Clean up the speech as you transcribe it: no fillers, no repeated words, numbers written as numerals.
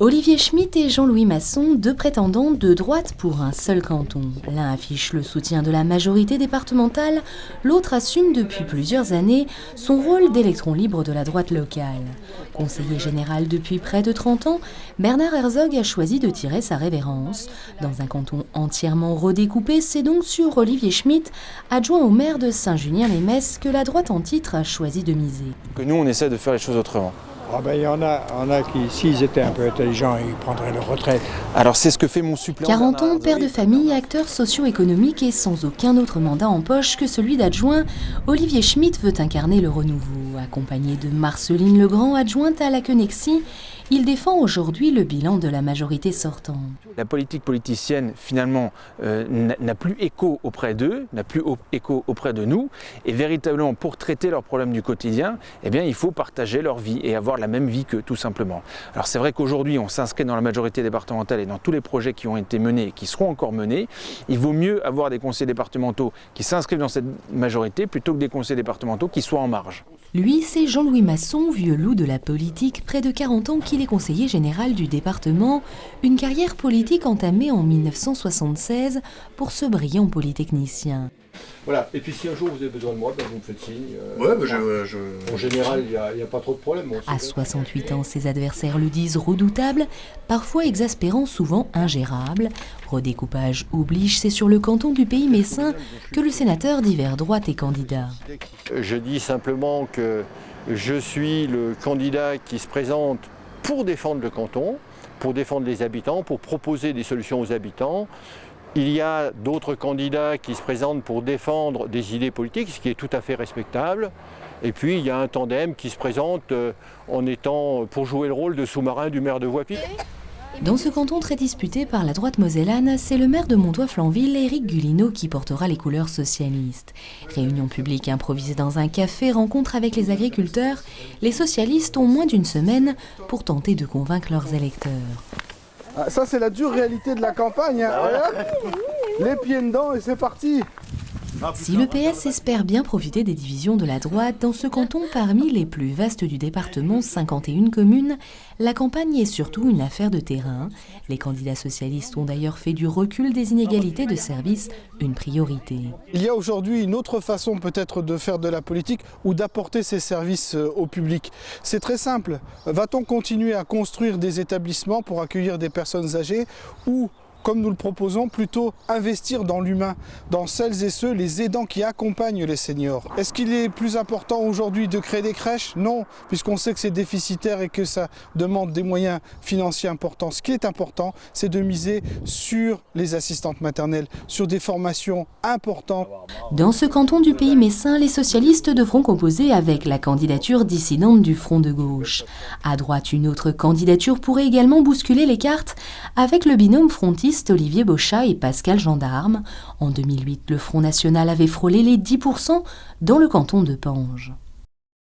Olivier Schmitt et Jean-Louis Masson, deux prétendants de droite pour un seul canton. L'un affiche le soutien de la majorité départementale, l'autre assume depuis plusieurs années son rôle d'électron libre de la droite locale. Conseiller général depuis près de 30 ans, Bernard Herzog a choisi de tirer sa révérence. Dans un canton entièrement redécoupé, c'est donc sur Olivier Schmitt, adjoint au maire de Saint-Junien-les-Metz, que la droite en titre a choisi de miser. Que nous, on essaie de faire les choses autrement. Ah ben, il y en a qui, s'ils étaient un peu intelligents, ils prendraient leur retraite. Alors c'est ce que fait mon suppléant. 40 ans, père de famille, acteur socio-économique et sans aucun autre mandat en poche que celui d'adjoint, Olivier Schmitt veut incarner le renouveau. Accompagné de Marceline Legrand, adjointe à la Connexie, il défend aujourd'hui le bilan de la majorité sortante. La politique politicienne, finalement, n'a plus écho auprès d'eux, n'a plus écho auprès de nous. Et véritablement, pour traiter leurs problèmes du quotidien, eh bien, il faut partager leur vie et avoir la même vie qu'eux, tout simplement. Alors c'est vrai qu'aujourd'hui, on s'inscrit dans la majorité départementale et dans tous les projets qui ont été menés et qui seront encore menés. Il vaut mieux avoir des conseillers départementaux qui s'inscrivent dans cette majorité plutôt que des conseillers départementaux qui soient en marge. Lui, c'est Jean-Louis Masson, vieux loup de la politique, près de 40 ans qu'il est conseiller général du département, une carrière politique entamée en 1976 pour ce brillant polytechnicien. Voilà, et puis si un jour vous avez besoin de moi, ben vous me faites signe. Ouais, En général, il n'y a pas trop de problème. À 68 ans, ses adversaires le disent redoutable, parfois exaspérant, souvent ingérable. Redécoupage oblige, c'est sur le canton du Pays Messin que le sénateur d'hiver droite est candidat. Je dis simplement que je suis le candidat qui se présente pour défendre le canton, pour défendre les habitants, pour proposer des solutions aux habitants. Il y a d'autres candidats qui se présentent pour défendre des idées politiques, ce qui est tout à fait respectable. Et puis il y a un tandem qui se présente en étant pour jouer le rôle de sous-marin du maire de Voipy. Dans ce canton très disputé par la droite mosellane, c'est le maire de Montois-Flanville, Éric Guilinault, qui portera les couleurs socialistes. Réunion publique improvisée dans un café, rencontre avec les agriculteurs, les socialistes ont moins d'une semaine pour tenter de convaincre leurs électeurs. Ah, ça c'est la dure réalité de la campagne, hein. Les pieds dedans et c'est parti. Si le PS espère bien profiter des divisions de la droite, dans ce canton parmi les plus vastes du département, 51 communes, la campagne est surtout une affaire de terrain. Les candidats socialistes ont d'ailleurs fait du recul des inégalités de services une priorité. Il y a aujourd'hui une autre façon peut-être de faire de la politique ou d'apporter ces services au public. C'est très simple. Va-t-on continuer à construire des établissements pour accueillir des personnes âgées ou, comme nous le proposons, plutôt investir dans l'humain, dans celles et ceux, les aidants qui accompagnent les seniors. Est-ce qu'il est plus important aujourd'hui de créer des crèches? Non, puisqu'on sait que c'est déficitaire et que ça demande des moyens financiers importants. Ce qui est important, c'est de miser sur les assistantes maternelles, sur des formations importantes. Dans ce canton du Pays Messin, les socialistes devront composer avec la candidature dissidente du Front de gauche. À droite, une autre candidature pourrait également bousculer les cartes avec le binôme frontiste Olivier Bochat et Pascal Gendarme. En 2008, le Front national avait frôlé les 10% dans le canton de Pange.